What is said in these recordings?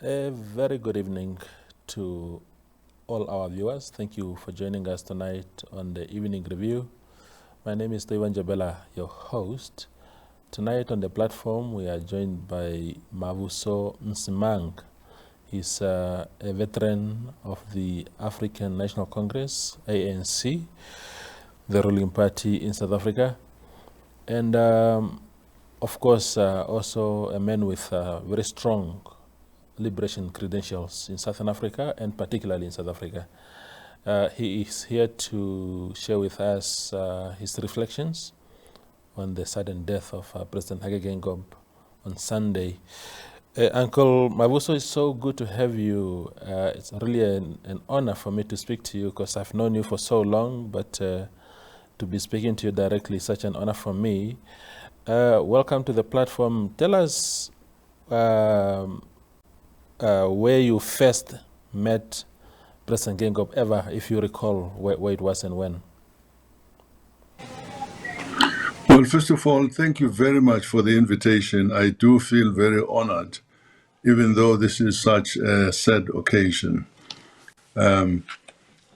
A very good evening to all our viewers. Thank you for joining us tonight on the Evening Review. My name is Toivan Jabela, your host. Tonight on the platform, we are joined by Mavuso Msimang. He's a veteran of the African National Congress, ANC, the ruling party in South Africa. And of course, also a man with very strong liberation credentials in Southern Africa and particularly in South Africa. He is here to share with us his reflections on the sudden death of President Hage Geingob on Sunday. Uncle Mavuso, it's so good to have you. It's really an honor for me to speak to you because I've known you for so long, but to be speaking to you directly is such an honor for me. Welcome to the platform. Tell us where you first met President Geingob ever, if you recall where it was and when. Well, first of all, thank you very much for the invitation. I do feel very honored, even though this is such a sad occasion. I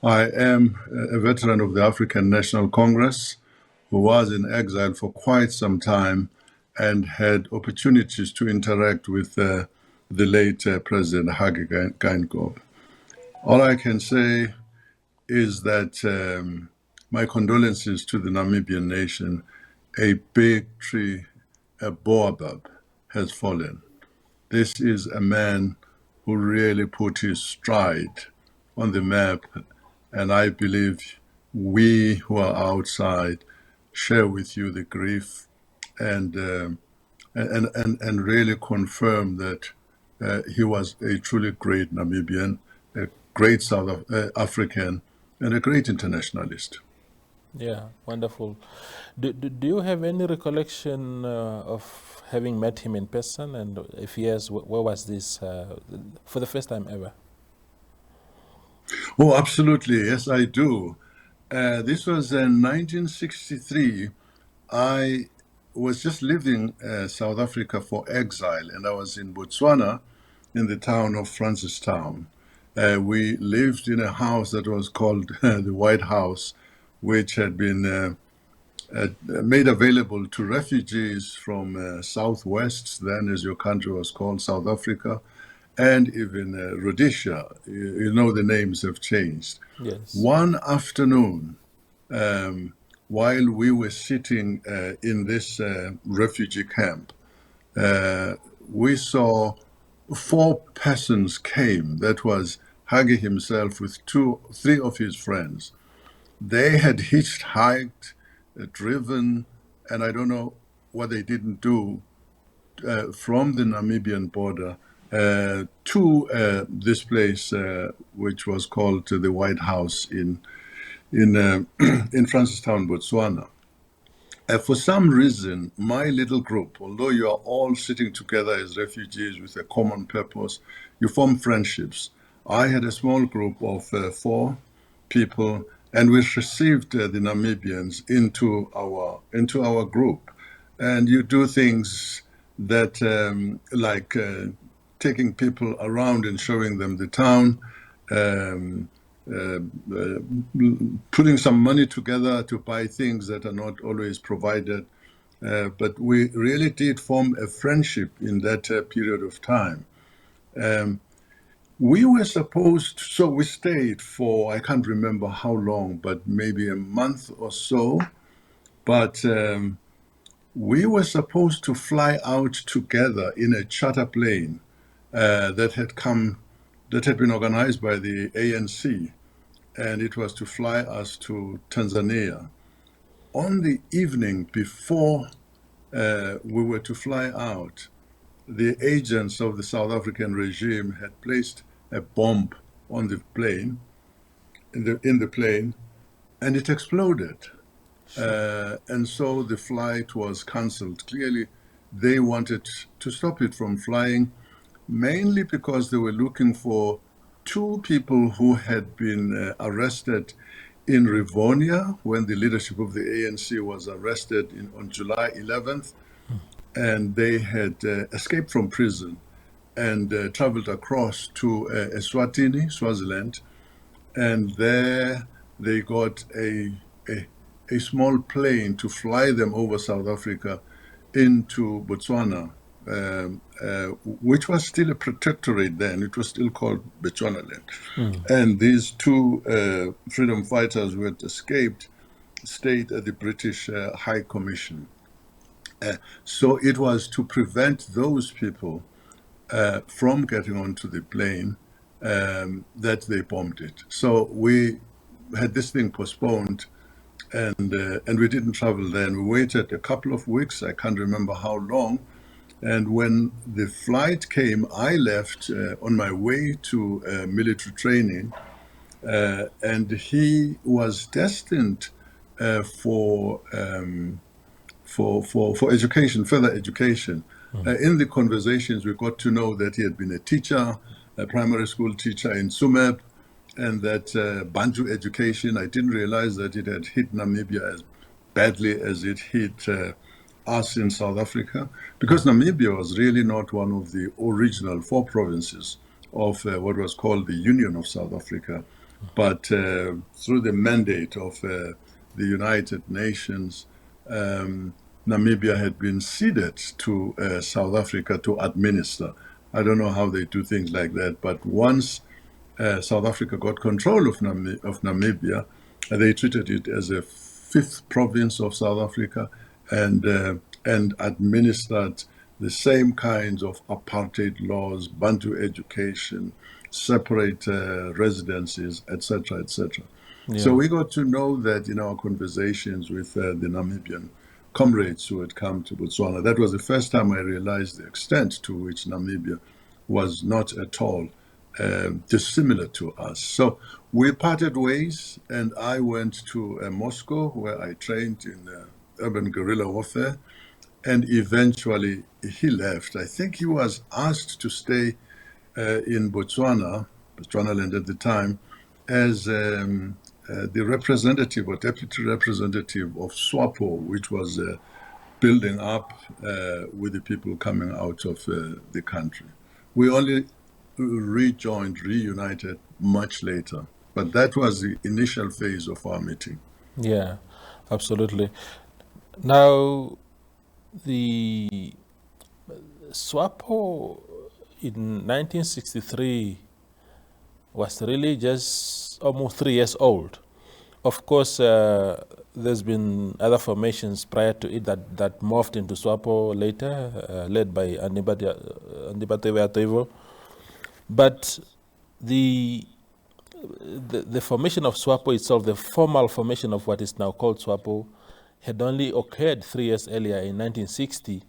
am a veteran of the African National Congress who was in exile for quite some time and had opportunities to interact with the late President Hage Geingob. All I can say is that my condolences to the Namibian nation. A big tree, a baobab, has fallen. This is a man who really put his stride on the map, and I believe we who are outside share with you the grief and really confirm that he was a truly great Namibian, a great South African, and a great internationalist. Yeah, wonderful. Do you have any recollection of having met him in person? And if yes, where was this for the first time ever? Oh, absolutely. Yes, I do. This was in 1963. I was just leaving South Africa for exile, and I was in Botswana in the town of Francistown. We lived in a house that was called the White House, which had been made available to refugees from Southwest, then as your country was called, South Africa, and even Rhodesia. You know, the names have changed. Yes. One afternoon, while we were sitting in this refugee camp, we saw 4 persons came. That was Hage himself with 3 of his friends. They had hitchhiked, driven, and I don't know what they didn't do from the Namibian border to this place, which was called the White House in Francistown, Botswana. For some reason, my little group, although you are all sitting together as refugees with a common purpose, you form friendships. I had a small group of 4 people, and we received the Namibians into our group. And you do things that like taking people around and showing them the town, putting some money together to buy things that are not always provided. But we really did form a friendship in that period of time. We were supposed, so we stayed for, I can't remember how long, but maybe a month or so. But we were supposed to fly out together in a charter plane that had been organized by the ANC, and it was to fly us to Tanzania. On the evening before we were to fly out, the agents of the South African regime had placed a bomb on the plane, in the plane, and it exploded. And so the flight was cancelled. Clearly, they wanted to stop it from flying, mainly because they were looking for 2 people who had been arrested in Rivonia when the leadership of the ANC was arrested on July 11th, and they had escaped from prison. and traveled across to Eswatini, Swaziland, and there they got a small plane to fly them over South Africa into Botswana, which was still a protectorate then. It was still called Bechuanaland. And these two freedom fighters who had escaped stayed at the British High Commission. So it was to prevent those people from getting onto the plane that they bombed it. So we had this thing postponed, and we didn't travel then. We waited a couple of weeks. I can't remember how long. And when the flight came, I left on my way to military training, and he was destined for education, further education. In the conversations, we got to know that he had been a teacher, a primary school teacher in Sumeb, and that Bantu education, I didn't realize that it had hit Namibia as badly as it hit us in South Africa, because Namibia was really not one of the original 4 provinces of what was called the Union of South Africa. But through the mandate of the United Nations, Namibia had been ceded to South Africa to administer. I don't know how they do things like that, but once South Africa got control of Namibia, they treated it as a 5th province of South Africa and administered the same kinds of apartheid laws, Bantu education, separate residences, etc., etc. So we got to know that in our conversations with the Namibian comrades who had come to Botswana. That was the first time I realized the extent to which Namibia was not at all dissimilar to us. So we parted ways, and I went to Moscow, where I trained in urban guerrilla warfare, and eventually he left. I think he was asked to stay in Botswanaland at the time, as the representative or deputy representative of SWAPO, which was building up with the people coming out of the country. We only reunited much later, but that was the initial phase of our meeting. Yeah, absolutely. Now, the SWAPO in 1963 was really just almost 3 years old. Of course, there's been other formations prior to it that morphed into SWAPO later, led by Andibatewe Atoivo. But the formation of SWAPO itself, the formal formation of what is now called SWAPO, had only occurred 3 years earlier in 1960.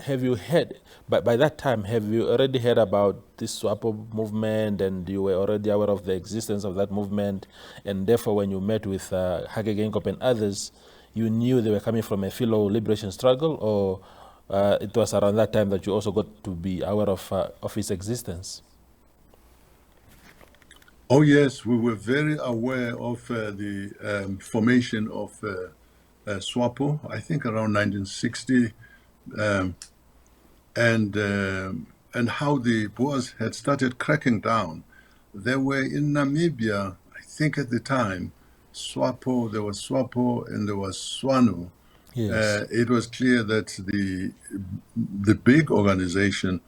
Have you heard, by that time, have you already heard about this SWAPO movement, and you were already aware of the existence of that movement, and therefore when you met with Hage Geingob and others, you knew they were coming from a philo liberation struggle, or it was around that time that you also got to be aware of its existence? Oh yes, we were very aware of the formation of SWAPO, I think around 1960, and how the Boers had started cracking down. There were in Namibia, I think at the time, SWAPO, there was SWAPO and there was SWANU. Yes. It was clear that the big organization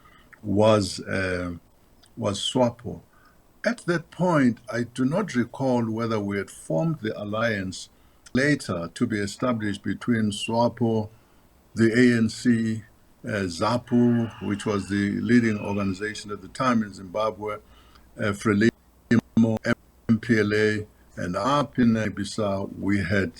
was SWAPO. At that point, I do not recall whether we had formed the alliance later to be established between SWAPO, the ANC, ZAPU, which was the leading organization at the time in Zimbabwe, Frelimo, MPLA, and up in Bissau, we had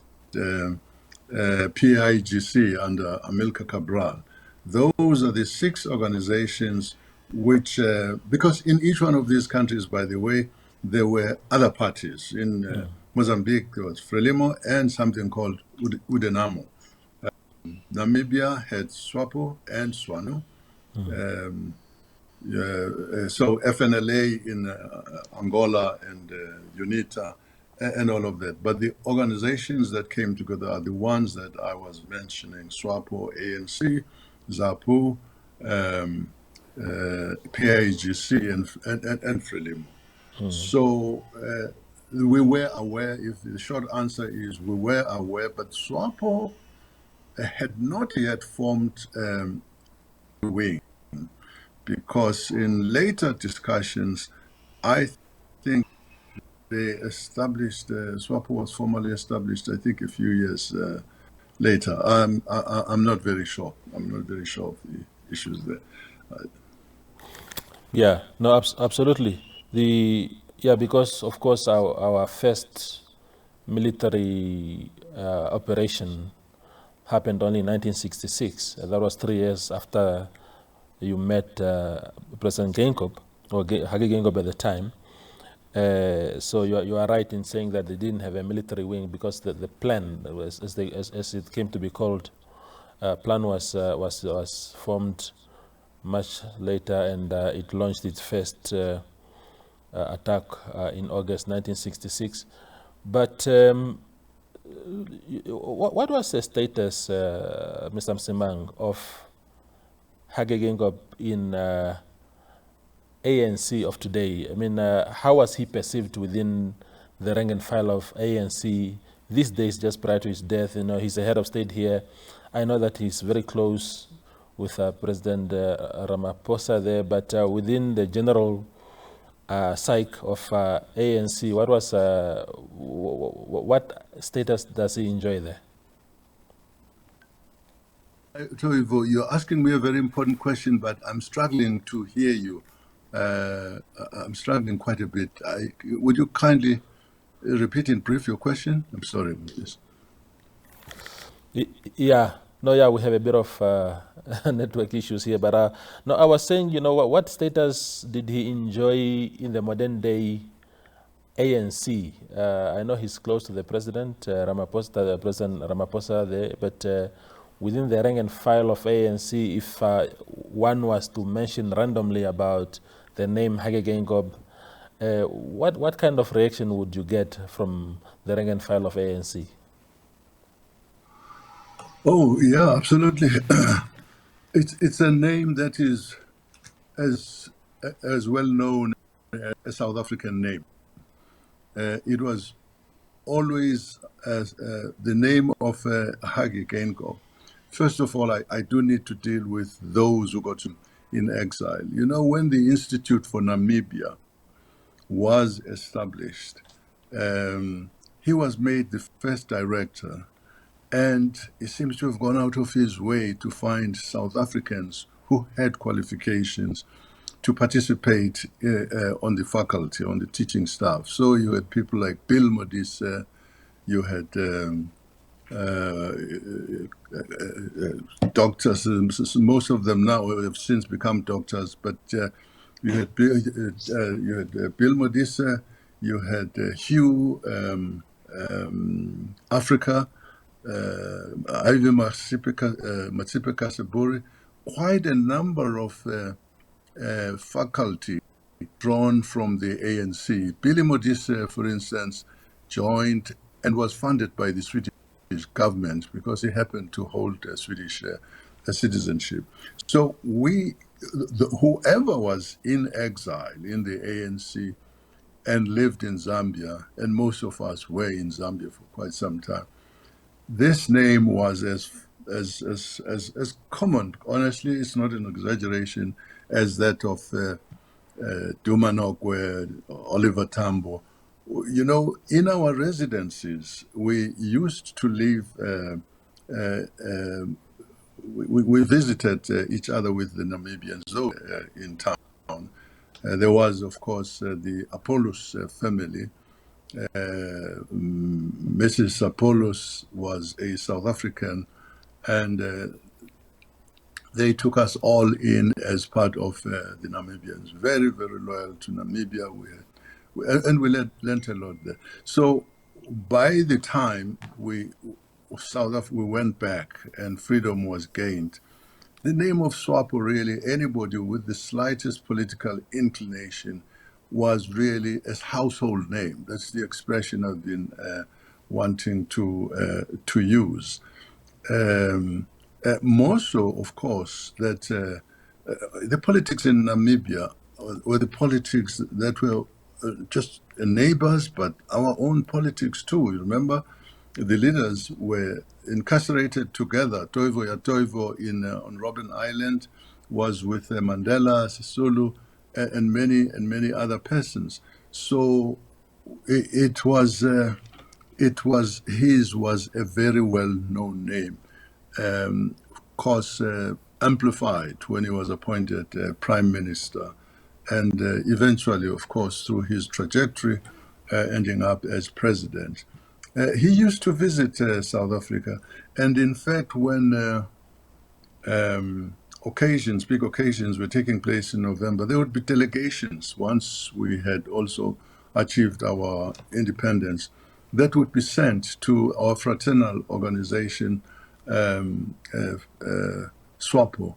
PIGC under Amilcar Cabral. Those are the 6 organizations which, because in each one of these countries, by the way, there were other parties. In Mozambique, there was Frelimo and something called Udenamo. Namibia had SWAPO and SWANU. So FNLA in Angola and UNITA and all of that. But the organizations that came together are the ones that I was mentioning: SWAPO, ANC, ZAPU, PAGC and Frelimo. So we were aware, if the short answer is we were aware, but SWAPO had not yet formed a wing, because in later discussions, I think they established, SWAPO was formally established, I think a few years later. I'm not very sure. I'm not very sure of the issues there. Yeah, no, absolutely. Because of course our first military operation happened only in 1966. That was 3 years after you met President Geingob, or Hage Geingob at the time. So you are right in saying that they didn't have a military wing, because the plan, as it came to be called, plan was formed much later, and it launched its first attack in August 1966. But what was the status, Mr. Msimang, of Hage Geingob in ANC of today? I mean, how was he perceived within the rank and file of ANC these days, just prior to his death? You know, he's the head of state here. I know that he's very close with President Ramaphosa there, but within the general psyche of ANC, what status does he enjoy there? So you're asking me a very important question, but I'm struggling to hear you. I'm struggling quite a bit. Would you kindly repeat in brief your question? I'm sorry about this. Yeah, no, yeah, we have a bit of network issues here, but no, I was saying, you know, what status did he enjoy in the modern day ANC? I know he's close to the president, Ramaphosa, President Ramaphosa there, but within the rank and file of ANC, if one was to mention randomly about the name Hage Geingob, what kind of reaction would you get from the rank and file of ANC? Oh, yeah, absolutely. It's a name that is as well known as a South African name. It was always as the name of Hage Geingob. First of all, I do need to deal with those who got in exile. You know, when the Institute for Namibia was established, he was made the first director, and he seems to have gone out of his way to find South Africans who had qualifications to participate on the faculty, on the teaching staff. So you had people like Bill Modise, you had doctors, most of them now have since become doctors, but you had Bill Modise, you had Hugh Africa, Ivy Matsipe Kaseburi, quite a number of faculty drawn from the ANC. Billy Modise, for instance, joined and was funded by the Swedish government because he happened to hold a Swedish citizenship. So whoever was in exile in the ANC and lived in Zambia, and most of us were in Zambia for quite some time, this name was as common, honestly, it's not an exaggeration, as that of Duma Nokwe, Oliver Tambo. You know, in our residencies, we used to live, we visited each other with the Namibians in town. There was, of course, the Apollos family. Mrs. Apollos was a South African, and they took us all in as part of the Namibians. Very, very loyal to Namibia. And we learned a lot there. So by the time we went back and freedom was gained, the name of SWAPO, really, anybody with the slightest political inclination, was really a household name. That's the expression I've been wanting to use. More so, of course, that the politics in Namibia were the politics that were just neighbors, but our own politics too. You remember, the leaders were incarcerated together. Toivo Yatoivo on Robben Island was with Mandela, Sisulu, and many other persons. So his was a very well known name. Of course, amplified when he was appointed prime minister, and eventually, of course, through his trajectory, ending up as president. He used to visit South Africa, and in fact, when big occasions were taking place in November, there would be delegations once we had also achieved our independence that would be sent to our fraternal organization, SWAPO.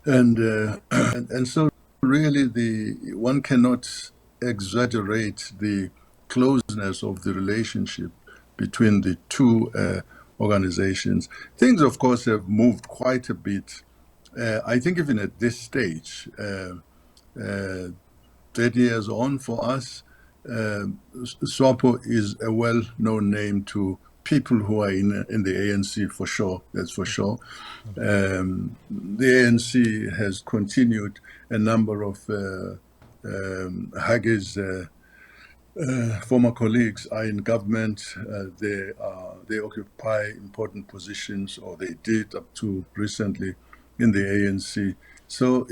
And so really one cannot exaggerate the closeness of the relationship between the two organizations. Things, of course, have moved quite a bit. I think even at this stage, 30 years on for us, SWAPO is a well-known name to people who are in the ANC for sure, that's for sure. The ANC has continued a number of Hage's former colleagues are in government. They occupy important positions, or they did up to recently in the ANC. So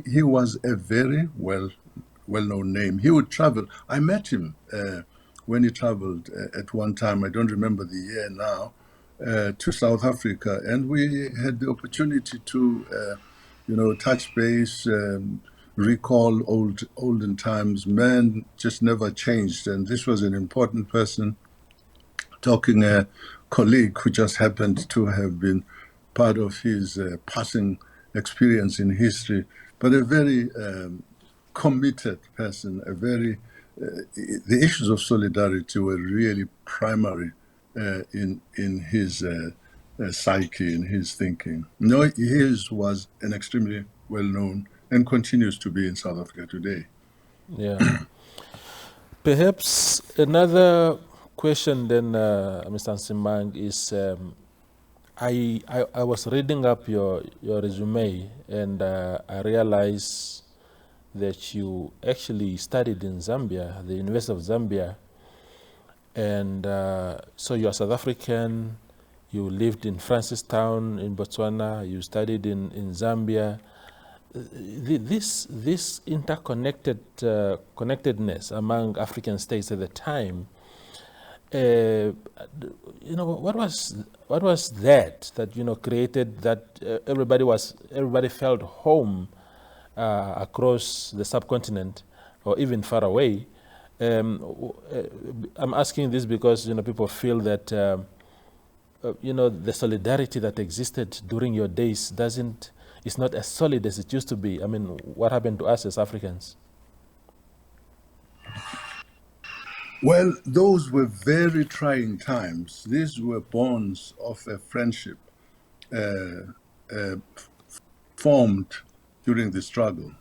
he was a very well-known name. He would travel. I met him when he traveled at one time. I don't remember the year now. To South Africa, and we had the opportunity to, touch base, recall olden times. Man just never changed, and this was an important person. Talking a colleague who just happened to have been part of his passing experience in history, but a very committed person. The issues of solidarity were really primary in his psyche, in his thinking. No, his was an extremely well-known and continues to be in South Africa today. Yeah. Perhaps another question then, Mr. Msimang, is I was reading up your resume, and I realized that you actually studied in Zambia, the University of Zambia. And so you're South African, you lived in Francistown in Botswana, you studied in Zambia. This interconnected connectedness among African states at the time, what was that created that everybody felt home across the subcontinent or even far away? I'm asking this because people feel that the solidarity that existed during your days is not as solid as it used to be. I mean, what happened to us as Africans? Well, those were very trying times. These were bonds of a friendship formed during the struggle.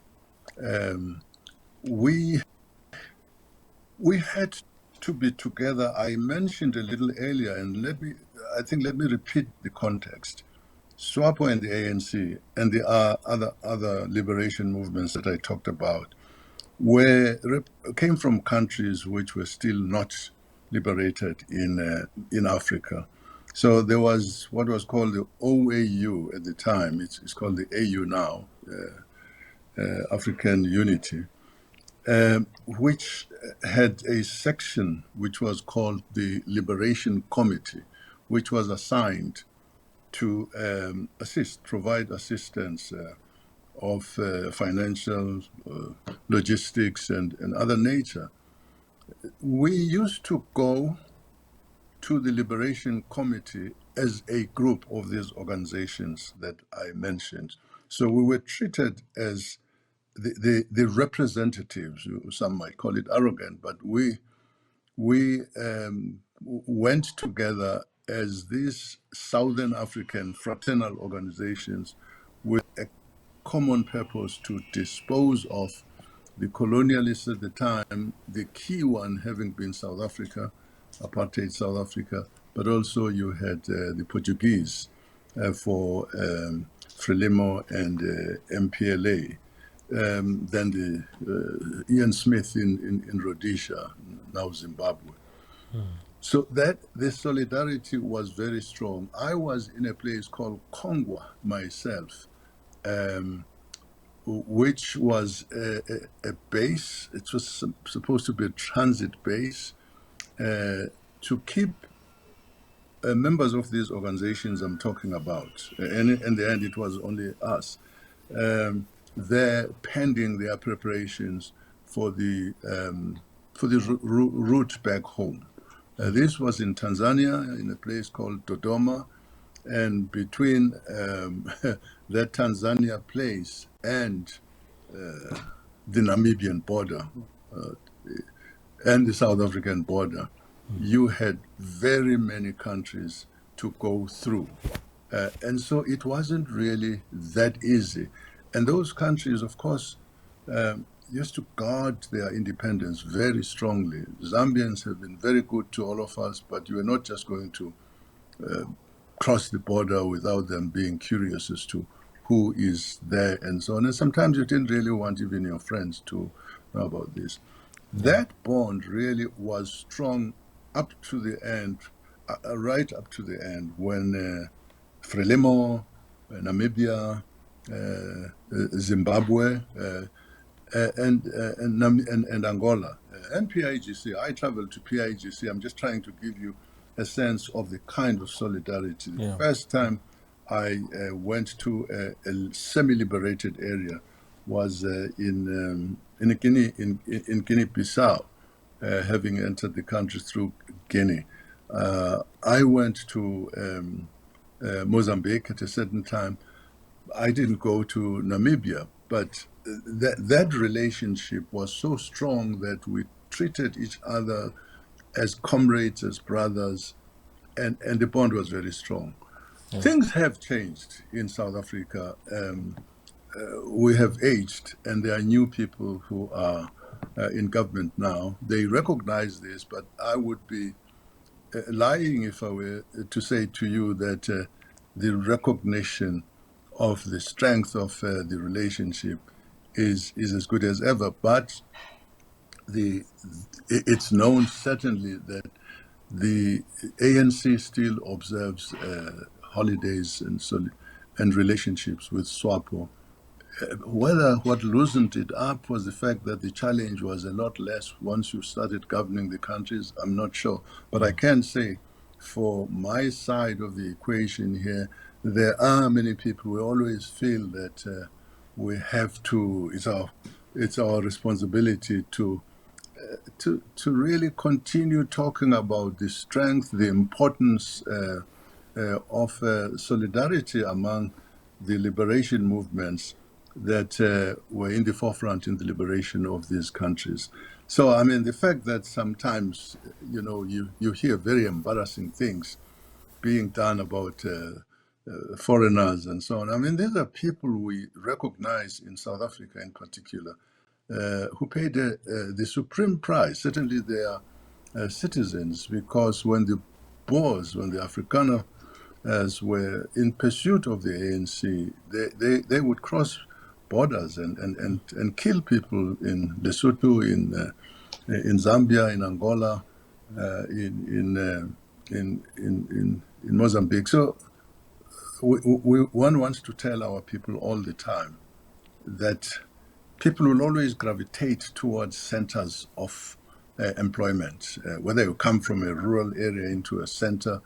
We had to be together. I mentioned a little earlier, and let me repeat the context. SWAPO and the ANC and the other liberation movements that I talked about came from countries which were still not liberated in Africa. So there was what was called the OAU at the time. It's called the AU now, African Unity, which had a section which was called the Liberation Committee, which was assigned to provide assistance of financial, logistics, and other nature. We used to go to the Liberation Committee as a group of these organizations that I mentioned. So we were treated as the representatives. Some might call it arrogant, but we went together as these Southern African fraternal organizations with a common purpose to dispose of the colonialists at the time, the key one having been South Africa, apartheid South Africa, but also you had the Portuguese for Frelimo and MPLA. Then the Ian Smith in Rhodesia, now Zimbabwe. So that the solidarity was very strong. I was in a place called Kongwa myself, which was a base. It was supposed to be a transit base to keep members of these organizations I'm talking about. And in the end, it was only us. They're pending their preparations for the route back home. This was in Tanzania, in a place called Dodoma, and between that Tanzania place and the Namibian border and the South African border, you had very many countries to go through. And so it wasn't really that easy. And those countries, of course, used to guard their independence very strongly. Zambians have been very good to all of us, but you are not just going to cross the border without them being curious as to who is there and so on. And sometimes you didn't really want even your friends to know about this. That bond really was strong up to the end, right up to the end, when Frelimo, Namibia, Zimbabwe, and Angola, and PIGC. I traveled to PIGC. I'm just trying to give you a sense of the kind of solidarity. The first time I went to a semi-liberated area was in Guinea-Bissau, having entered the country through Guinea. I went to Mozambique at a certain time. I didn't go to Namibia, but that relationship was so strong that we treated each other as comrades, as brothers, and the bond was very strong. Things have changed in South Africa. We have aged, and there are new people who are in government now. They recognize this, but I would be lying if I were to say to you that the recognition of the strength of the relationship is as good as ever. But it's known certainly that the ANC still observes holidays and relationships with SWAPO. Whether what loosened it up was the fact that the challenge was a lot less once you started governing the countries, I'm not sure. But I can say, for my side of the equation here, there are many people who always feel that we have to, it's our responsibility to really continue talking about the strength, the importance of solidarity among the liberation movements that were in the forefront in the liberation of these countries. So, I mean, the fact that sometimes, you hear very embarrassing things being done about foreigners and so on. I mean, these are people we recognize in South Africa in particular, who paid the supreme price. Certainly they are citizens, because when the Boers, when the Afrikaners were in pursuit of the ANC, they would cross borders and kill people in Lesotho, in Zambia, in Angola, in Mozambique. So one wants to tell our people all the time that people will always gravitate towards centers of employment, whether you come from a rural area into a center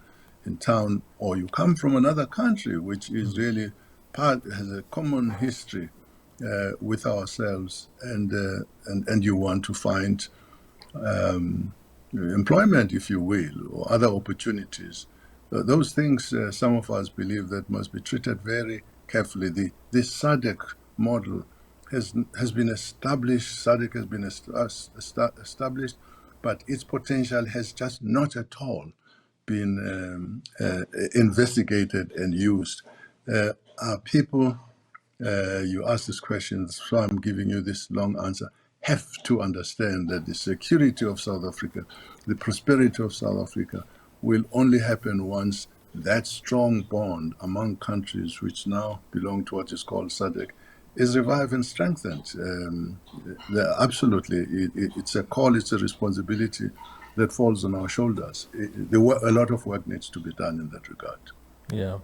in town, or you come from another country, which is really has a common history with ourselves, and you want to find employment, if you will, or other opportunities. Those things, some of us believe that must be treated very carefully. The SADC model has been established, SADC has been established, but its potential has just not at all been investigated and used. Our people you asked this question, so I'm giving you this long answer, have to understand that the security of South Africa, the prosperity of South Africa will only happen once that strong bond among countries which now belong to what is called SADC is revived and strengthened. Absolutely, it's a call, it's a responsibility that falls on our shoulders. A lot of work needs to be done in that regard. Yeah.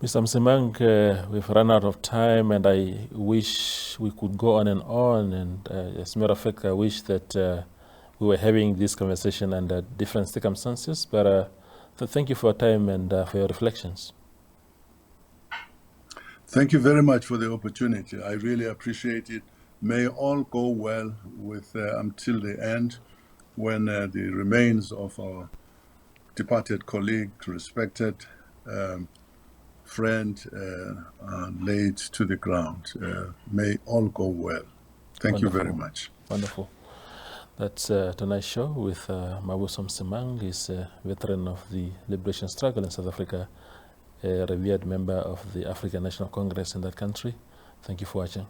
Mr. Msimang, we've run out of time, and I wish we could go on. And as a matter of fact, I wish that we were having this conversation under different circumstances. But thank you for your time and for your reflections. Thank you very much for the opportunity. I really appreciate it. May all go well with until the end, when the remains of our departed colleague, respected friend, are laid to the ground. May all go well. Thank you very much. Wonderful. That's tonight's show with Mavuso Msimang. He's a veteran of the liberation struggle in South Africa, a revered member of the African National Congress in that country. Thank you for watching.